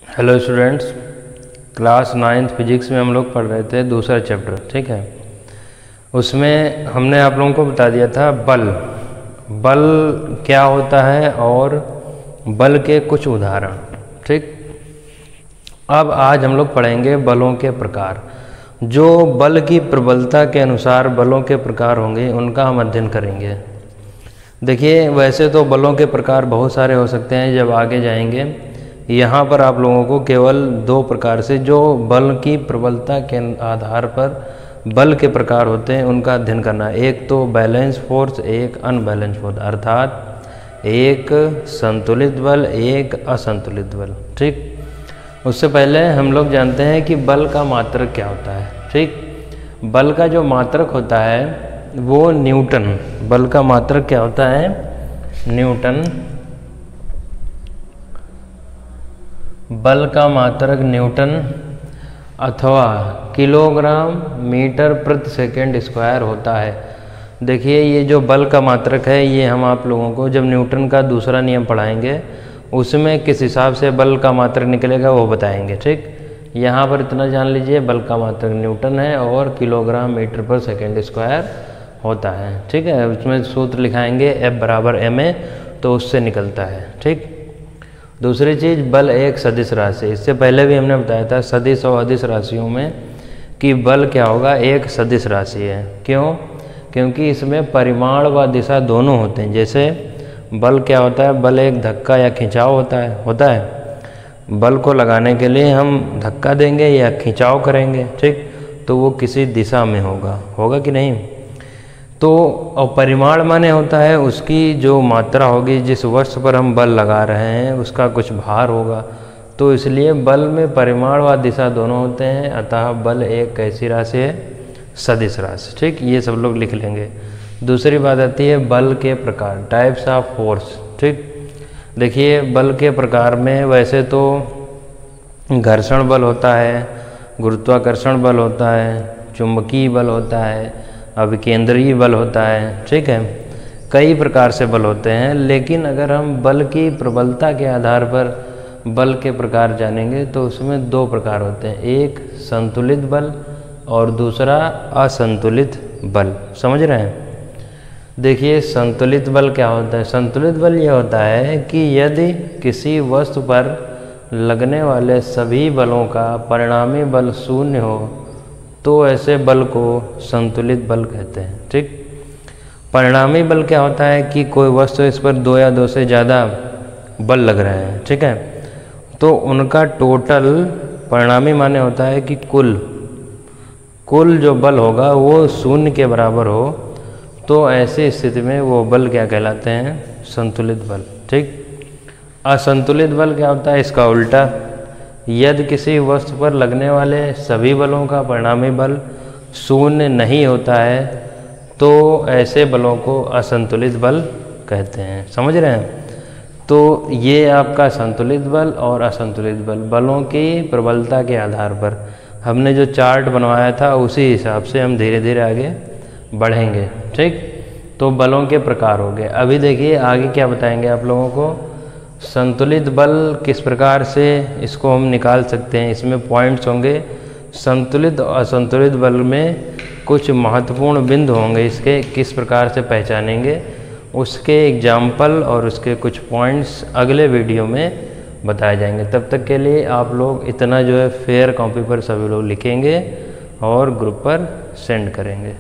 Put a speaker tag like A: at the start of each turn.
A: Hello students, class 9th physics में हम लोग पढ़ रहे थे दूसरा चैप्टर। ठीक है, उसमें हमने आप लोगों को बता दिया था बल क्या होता है और बल के कुछ उदाहरण। ठीक, अब आज हम लोग पढ़ेंगे बलों के प्रकार। जो बल की प्रबलता के अनुसार बलों के प्रकार होंगे उनका हम अध्ययन करेंगे। देखिए, वैसे तो बलों के प्रकार बहुत सारे हो सकते हैं, जब आगे जाएंगे। यहाँ पर आप लोगों को केवल दो प्रकार से जो बल की प्रबलता के आधार पर बल के प्रकार होते हैं उनका अध्ययन करना है। एक तो बैलेंस फोर्स, एक अनबैलेंस फोर्स, अर्थात एक संतुलित बल, एक असंतुलित बल। ठीक, उससे पहले हम लोग जानते हैं कि बल का मात्रक क्या होता है। ठीक, बल का जो मात्रक होता है वो न्यूटन। बल का मात्रक क्या होता है? न्यूटन। बल का मात्रक न्यूटन अथवा किलोग्राम मीटर प्रति सेकंड स्क्वायर होता है। देखिए, ये जो बल का मात्रक है ये हम आप लोगों को जब न्यूटन का दूसरा नियम पढ़ाएंगे उसमें किस हिसाब से बल का मात्रक निकलेगा वो बताएंगे। ठीक, यहाँ पर इतना जान लीजिए, बल का मात्रक न्यूटन है और किलोग्राम मीटर पर सेकंड स्क्वायर होता है। ठीक है, उसमें सूत्र लिखाएंगे F बराबर ma, तो उससे निकलता है। ठीक, दूसरी चीज़, बल एक सदिश राशि। इससे पहले भी हमने बताया था सदिश और अदिश राशियों में कि बल क्या होगा, एक सदिश राशि है। क्यों? क्योंकि इसमें परिमाण व दिशा दोनों होते हैं। जैसे बल क्या होता है, बल एक धक्का या खिंचाव होता है। बल को लगाने के लिए हम धक्का देंगे या खिंचाव करेंगे। ठीक, तो वो किसी दिशा में होगा कि नहीं। तो और परिमाण माने होता है उसकी जो मात्रा होगी, जिस वस्तु पर हम बल लगा रहे हैं उसका कुछ भार होगा। तो इसलिए बल में परिमाण व दिशा दोनों होते हैं, अतः बल एक कैसी राशि है? सदिश राशि। ठीक, ये सब लोग लिख लेंगे। दूसरी बात आती है बल के प्रकार, टाइप्स ऑफ फोर्स। ठीक, देखिए, बल के प्रकार में वैसे तो घर्षण बल होता है, गुरुत्वाकर्षण बल होता है, चुंबकीय बल होता है, अभिकेंद्रीय बल होता है। ठीक है, कई प्रकार से बल होते हैं। लेकिन अगर हम बल की प्रबलता के आधार पर बल के प्रकार जानेंगे तो उसमें दो प्रकार होते हैं, एक संतुलित बल और दूसरा असंतुलित बल। समझ रहे हैं? देखिए, संतुलित बल क्या होता है? संतुलित बल यह होता है कि यदि किसी वस्तु पर लगने वाले सभी बलों का परिणामी बल शून्य हो तो ऐसे बल को संतुलित बल कहते हैं। ठीक, परिणामी बल क्या होता है कि कोई वस्तु इस पर दो या दो से ज़्यादा बल लग रहे हैं। ठीक है, तो उनका टोटल परिणामी माने होता है कि कुल जो बल होगा वो शून्य के बराबर हो, तो ऐसी स्थिति में वो बल क्या कहलाते हैं? संतुलित बल। ठीक, असंतुलित बल क्या होता है? इसका उल्टा, यदि किसी वस्तु पर लगने वाले सभी बलों का परिणामी बल शून्य नहीं होता है तो ऐसे बलों को असंतुलित बल कहते हैं। समझ रहे हैं? तो ये आपका संतुलित बल और असंतुलित बल, बलों की प्रबलता के आधार पर हमने जो चार्ट बनवाया था उसी हिसाब से हम धीरे धीरे आगे बढ़ेंगे। ठीक, तो बलों के प्रकार हो गए। अभी देखिए आगे क्या बताएंगे आप लोगों को। संतुलित बल किस प्रकार से इसको हम निकाल सकते हैं, इसमें पॉइंट्स होंगे। संतुलित और असंतुलित बल में कुछ महत्वपूर्ण बिंदु होंगे, इसके किस प्रकार से पहचानेंगे उसके एग्जाम्पल और उसके कुछ पॉइंट्स अगले वीडियो में बताए जाएंगे। तब तक के लिए आप लोग इतना जो है फेयर कॉपी पर सभी लोग लिखेंगे और ग्रुप पर सेंड करेंगे।